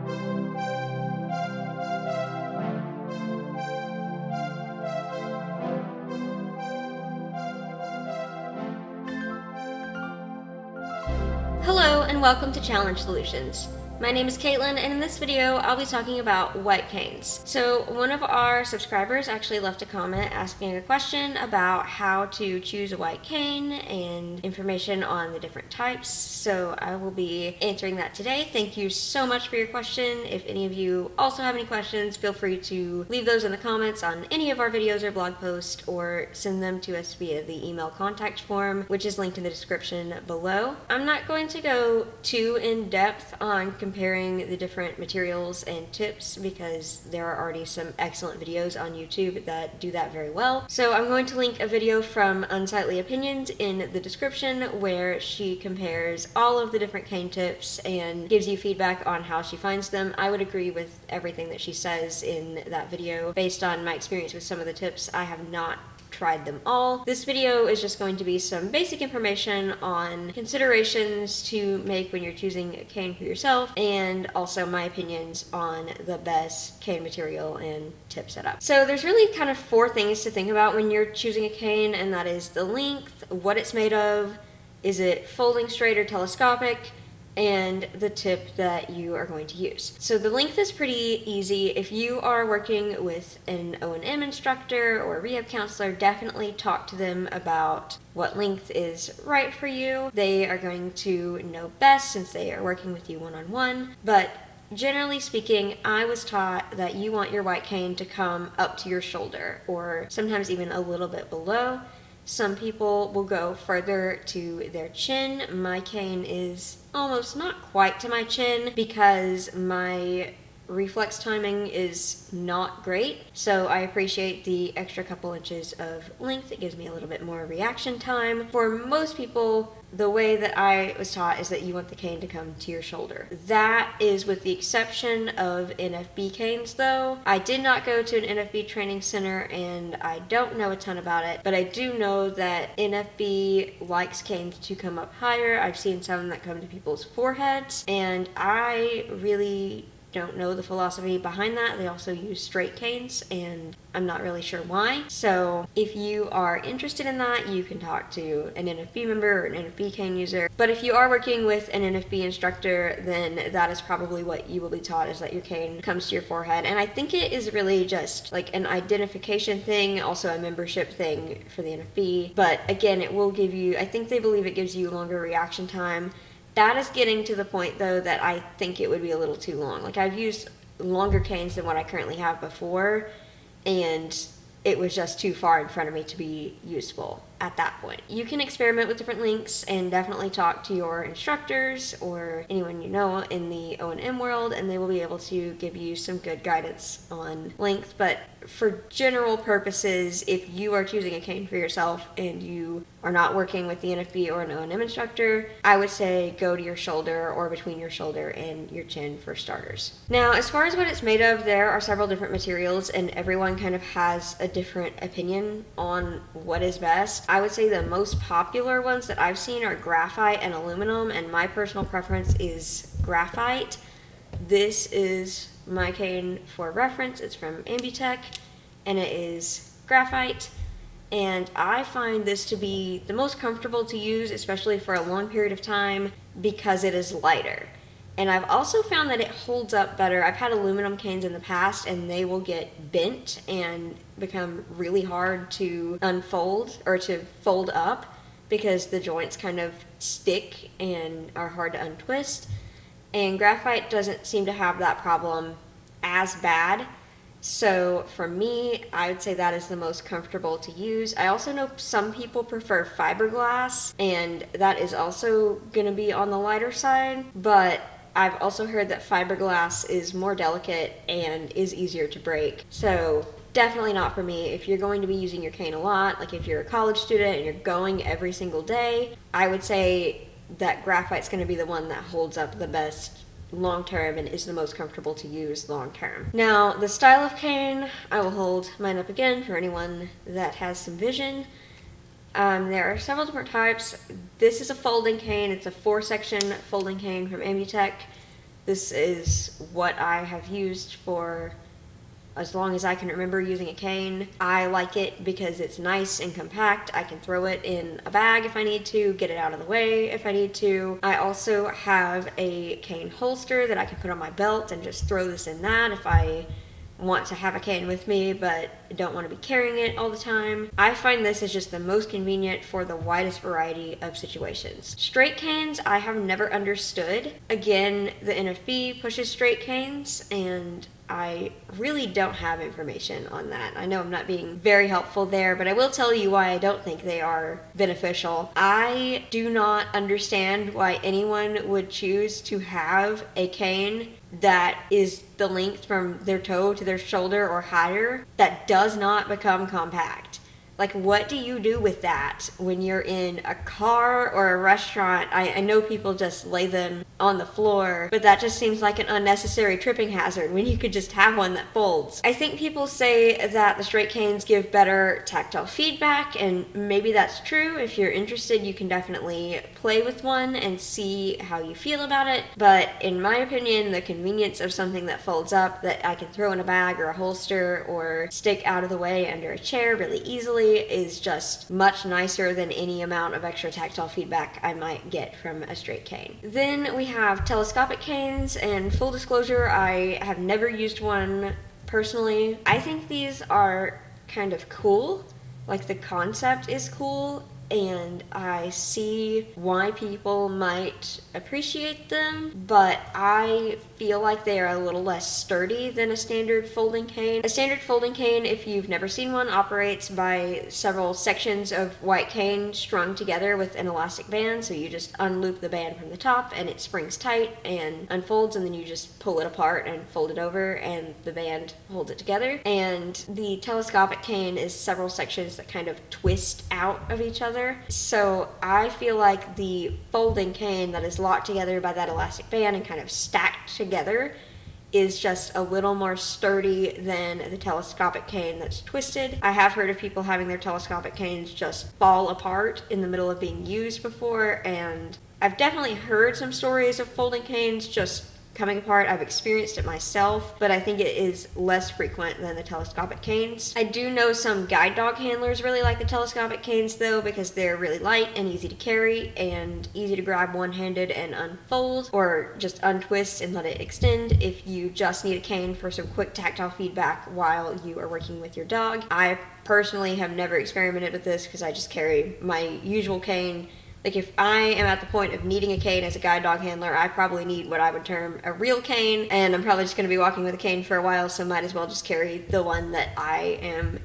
Hello and welcome to Challenge Solutions. My name is Caitlyn, and in this video I'll be talking about white canes. So one of our subscribers actually left a comment asking a question about how to choose a white cane and information on the different types. So I will be answering that today. Thank you so much for your question. If any of you also have any questions, feel free to leave those in the comments on any of our videos or blog posts, or send them to us via the email contact form, which is linked in the description below. I'm not going to go too in depth on comparing the different materials and tips because there are already some excellent videos on YouTube that do that very well. So I'm going to link a video from Unsightly Opinions in the description where she compares all of the different cane tips and gives you feedback on how she finds them. I would agree with everything that she says in that video. Based on my experience with some of the tips, I have not tried them all. This video is just going to be some basic information on considerations to make when you're choosing a cane for yourself, and also my opinions on the best cane material and tip setup. So there's really kind of 4 things to think about when you're choosing a cane, and that is the length, what it's made of, is it folding straight or telescopic, and the tip that you are going to use. So the length is pretty easy. If you are working with an O&M instructor or a rehab counselor, definitely talk to them about what length is right for you. They are going to know best since they are working with you one-on-one, but generally speaking, I was taught that you want your white cane to come up to your shoulder, or sometimes even a little bit below. Some people will go further to their chin. My cane is almost not quite to my chin because my reflex timing is not great. So I appreciate the extra couple inches of length. It gives me a little bit more reaction time. For most people, the way that I was taught is that you want the cane to come to your shoulder. That is with the exception of NFB canes though. I did not go to an NFB training center and I don't know a ton about it, but I do know that NFB likes canes to come up higher. I've seen some that come to people's foreheads, and I really don't know the philosophy behind that. They also use straight canes, and I'm not really sure why. So if you are interested in that, you can talk to an NFB member or an NFB cane user. But if you are working with an NFB instructor, then that is probably what you will be taught, is that your cane comes to your forehead. And I think it is really just like an identification thing, also a membership thing for the NFB. But again, it will give you, I think they believe it gives you longer reaction time. That is getting to the point, though, that I think it would be a little too long. Like, I've used longer canes than what I currently have before, and it was just too far in front of me to be useful at that point. You can experiment with different lengths and definitely talk to your instructors or anyone you know in the O&M world, and they will be able to give you some good guidance on length. But for general purposes, if you are choosing a cane for yourself and you are not working with the NFB or an O&M instructor, I would say go to your shoulder or between your shoulder and your chin for starters. Now, as far as what it's made of, there are several different materials and everyone kind of has a different opinion on what is best. I would say the most popular ones that I've seen are graphite and aluminum, and my personal preference is graphite. This is my cane for reference. It's from Ambitech, and it is graphite. And I find this to be the most comfortable to use, especially for a long period of time, because it is lighter. And I've also found that it holds up better. I've had aluminum canes in the past, and they will get bent and become really hard to unfold or to fold up because the joints kind of stick and are hard to untwist. And graphite doesn't seem to have that problem as bad. So for me, I would say that is the most comfortable to use. I also know some people prefer fiberglass, and that is also going to be on the lighter side, but I've also heard that fiberglass is more delicate and is easier to break. So definitely not for me. If you're going to be using your cane a lot, like if you're a college student and you're going every single day, I would say that graphite's going to be the one that holds up the best long term and is the most comfortable to use long term. Now, the style of cane, I will hold mine up again for anyone that has some vision. There are several different types. This is a folding cane. It's a 4-section folding cane from Ambitech. This is what I have used for as long as I can remember using a cane. I like it because it's nice and compact. I can throw it in a bag if I need to, get it out of the way if I need to. I also have a cane holster that I can put on my belt and just throw this in that if I want to have a cane with me but don't want to be carrying it all the time. I find this is just the most convenient for the widest variety of situations. Straight canes I have never understood. Again, the NFB pushes straight canes and I really don't have information on that. I know I'm not being very helpful there, but I will tell you why I don't think they are beneficial. I do not understand why anyone would choose to have a cane that is the length from their toe to their shoulder or higher that does not become compact. Like, what do you do with that when you're in a car or a restaurant? I know people just lay them on the floor, but that just seems like an unnecessary tripping hazard when you could just have one that folds. I think people say that the straight canes give better tactile feedback, and maybe that's true. If you're interested, you can definitely play with one and see how you feel about it. But in my opinion, the convenience of something that folds up that I can throw in a bag or a holster or stick out of the way under a chair really easily is just much nicer than any amount of extra tactile feedback I might get from a straight cane. Then we have telescopic canes, and full disclosure, I have never used one personally. I think these are kind of cool. Like, the concept is cool, and I see why people might appreciate them, but I feel like they are a little less sturdy than a standard folding cane. A standard folding cane, if you've never seen one, operates by several sections of white cane strung together with an elastic band, so you just unloop the band from the top and it springs tight and unfolds, and then you just pull it apart and fold it over and the band holds it together. And the telescopic cane is several sections that kind of twist out of each other. So I feel like the folding cane that is locked together by that elastic band and kind of stacked together is just a little more sturdy than the telescopic cane that's twisted. I have heard of people having their telescopic canes just fall apart in the middle of being used before, and I've definitely heard some stories of folding canes just coming apart. I've experienced it myself, but I think it is less frequent than the telescopic canes. I do know some guide dog handlers really like the telescopic canes though, because they're really light and easy to carry and easy to grab one-handed and unfold, or just untwist and let it extend if you just need a cane for some quick tactile feedback while you are working with your dog. I personally have never experimented with this because I just carry my usual cane. Like, if I am at the point of needing a cane as a guide dog handler, I probably need what I would term a real cane, and I'm probably just going to be walking with a cane for a while, so might as well just carry the one that I am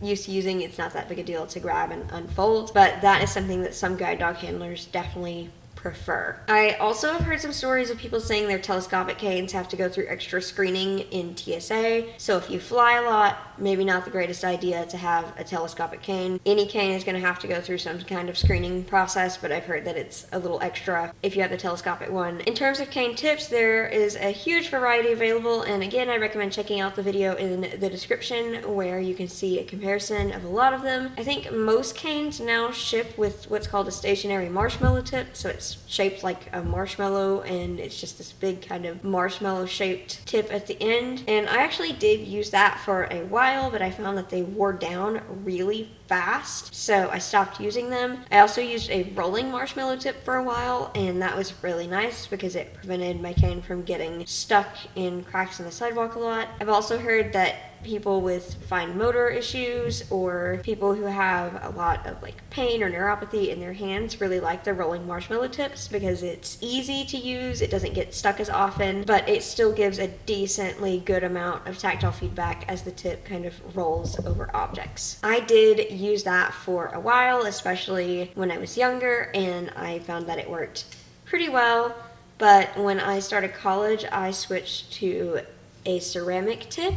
used to using. It's not that big a deal to grab and unfold, but that is something that some guide dog handlers definitely prefer. I also have heard some stories of people saying their telescopic canes have to go through extra screening in TSA, so if you fly a lot, maybe not the greatest idea to have a telescopic cane. Any cane is going to have to go through some kind of screening process, but I've heard that it's a little extra if you have the telescopic one. In terms of cane tips, there is a huge variety available, and again, I recommend checking out the video in the description where you can see a comparison of a lot of them. I think most canes now ship with what's called a stationary marshmallow tip, so it's shaped like a marshmallow and it's just this big kind of marshmallow shaped tip at the end. And I actually did use that for a while, but I found that they wore down really fast, so I stopped using them. I also used a rolling marshmallow tip for a while, and that was really nice because it prevented my cane from getting stuck in cracks in the sidewalk a lot. I've also heard that people with fine motor issues or people who have a lot of like pain or neuropathy in their hands really like the rolling marshmallow tips because it's easy to use, it doesn't get stuck as often, but it still gives a decently good amount of tactile feedback as the tip kind of rolls over objects. I did use that for a while, especially when I was younger, and I found that it worked pretty well, but when I started college I switched to a ceramic tip.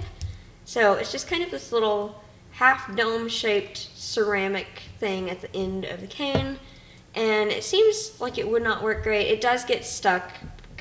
So it's just kind of this little half dome shaped ceramic thing at the end of the cane, and it seems like it would not work great. It does get stuck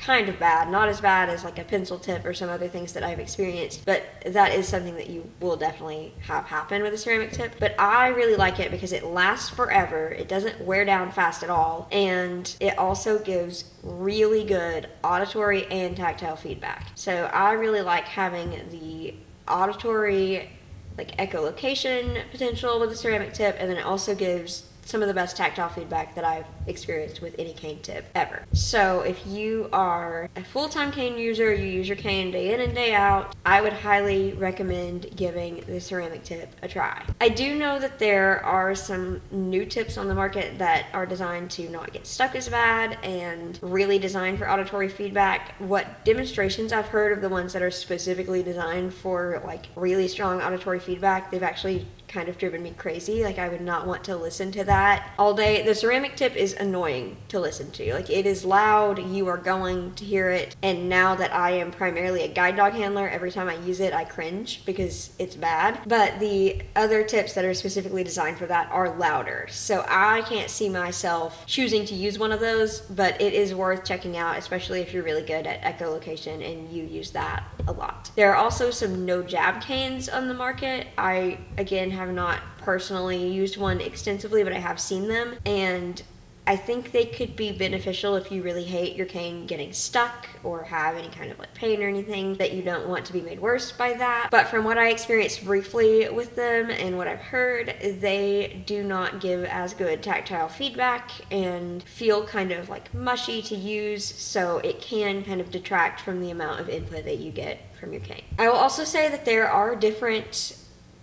kind of bad, not as bad as like a pencil tip or some other things that I've experienced, but that is something that you will definitely have happen with a ceramic tip. But I really like it because it lasts forever, it doesn't wear down fast at all, and it also gives really good auditory and tactile feedback. So I really like having the auditory, like echolocation potential with the ceramic tip, and then it also gives some of the best tactile feedback that I've experienced with any cane tip ever. So if you are a full-time cane user, you use your cane day in and day out, I would highly recommend giving the ceramic tip a try. I do know that there are some new tips on the market that are designed to not get stuck as bad and really designed for auditory feedback. What demonstrations I've heard of the ones that are specifically designed for like really strong auditory feedback, they've actually kind of driven me crazy. Like, I would not want to listen to that all day. The ceramic tip is annoying to listen to. Like, it is loud, you are going to hear it, and now that I am primarily a guide dog handler, every time I use it I cringe because it's bad. But the other tips that are specifically designed for that are louder, so I can't see myself choosing to use one of those, but it is worth checking out, especially if you're really good at echolocation and you use that a lot. There are also some no jab canes on the market. I again have not personally used one extensively, but I have seen them, and I think they could be beneficial if you really hate your cane getting stuck or have any kind of like pain or anything that you don't want to be made worse by that. But from what I experienced briefly with them and what I've heard, they do not give as good tactile feedback and feel kind of like mushy to use, so it can kind of detract from the amount of input that you get from your cane. I will also say that there are different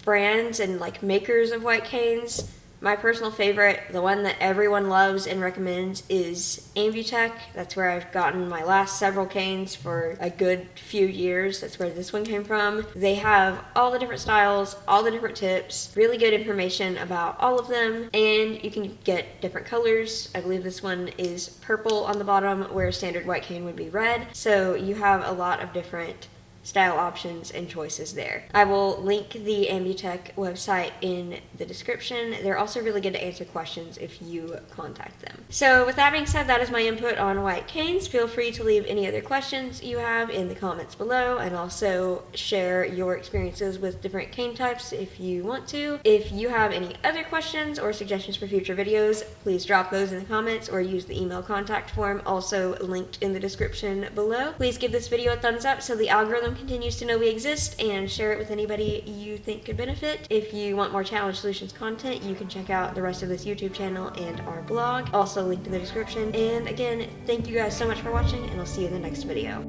brands and like makers of white canes. My personal favorite, the one that everyone loves and recommends, is Ambutech. That's where I've gotten my last several canes for a good few years. That's where this one came from. They have all the different styles, all the different tips, really good information about all of them, and you can get different colors. I believe this one is purple on the bottom, where a standard white cane would be red. So you have a lot of different style options and choices there. I will link the Ambutech website in the description. They're also really good to answer questions if you contact them. So with that being said, that is my input on white canes. Feel free to leave any other questions you have in the comments below, and also share your experiences with different cane types if you want to. If you have any other questions or suggestions for future videos, please drop those in the comments or use the email contact form also linked in the description below. Please give this video a thumbs up so the algorithm continues to know we exist, and share it with anybody you think could benefit. If you want more Challenge Solutions content, you can check out the rest of this YouTube channel and our blog, also linked in the description. And again, thank you guys so much for watching, and I'll see you in the next video.